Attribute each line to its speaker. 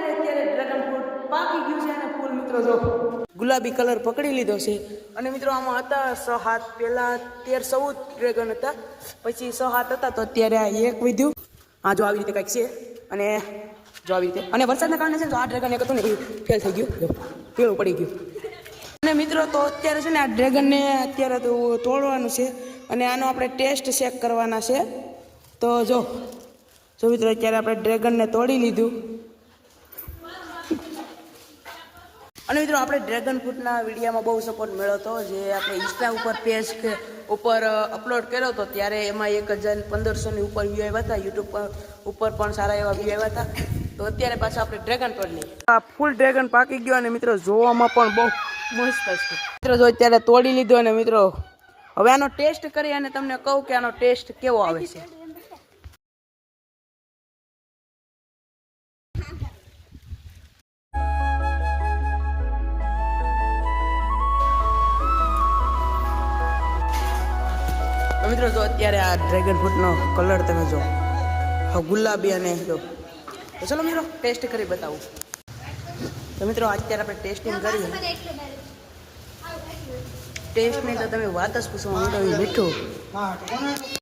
Speaker 1: finally અત્યારે dragon fruit પાકી ગયું છે અને ફૂલ મિત્રો જો ગુલાબી કલર પકડી લીધો છે અને મિત્રો આમાં હતા 6-7 પહેલા 13-14 ડ્રેગન હતા પછી 6-7 હતા તો અત્યારે આ એક વધ્યું આ જો આવી રીતે કંઈક છે અને જો આવી રીતે અને વરસાદના કારણે છે તો આ ડ્રેગન એક હતું ને એ ફેલ થઈ ગયું જો પીળું પડી ગયું અને મિત્રો તો અત્યારે છે ને આ ડ્રેગનને અત્યારે તો તોડવાનું છે અને આનો આપણે ટેસ્ટ ચેક કરવાના છે તો જો મિત્રો અત્યારે આપણે ડ્રેગનને તોડી લીધું અને મિત્રો આપણે ડ્રેગન ફ્રૂટના વિડીયોમાં બહુ સપોર્ટ મળ્યો હતો જે આપણે ઇન્સ્ટા ઉપર પેજ ઉપર અપલોડ કર્યો હતો ત્યારે એમાં 1500ની ઉપર વ્યૂ આવ્યા હતા યુટ્યુબ ઉપર પણ સારા એવા વ્યૂ આવ્યા હતા તો અત્યારે પાછા આપણે ડ્રેગન તોડી લઈએ આ ફૂલ ડ્રેગન પાકી ગયો અને મિત્રો જોવામાં પણ બહુ મસ્ત છે મિત્રો જો અત્યારે તોડી લીધો અને મિત્રો હવે આનો ટેસ્ટ કરી અને તમને કહું કે આનો ટેસ્ટ કેવો આવે છે મિત્રો જો અત્યારે આ ડ્રેગન ફ્રૂટનો કલર તમે જો ગુલાબી અને જો તો ચલો મિત્રો ટેસ્ટ કરી બતાવું તો મિત્રો અત્યારે આપણે ટેસ્ટિંગ કરીએ ટેસ્ટની તો તમે વાત જ પૂછો મીઠું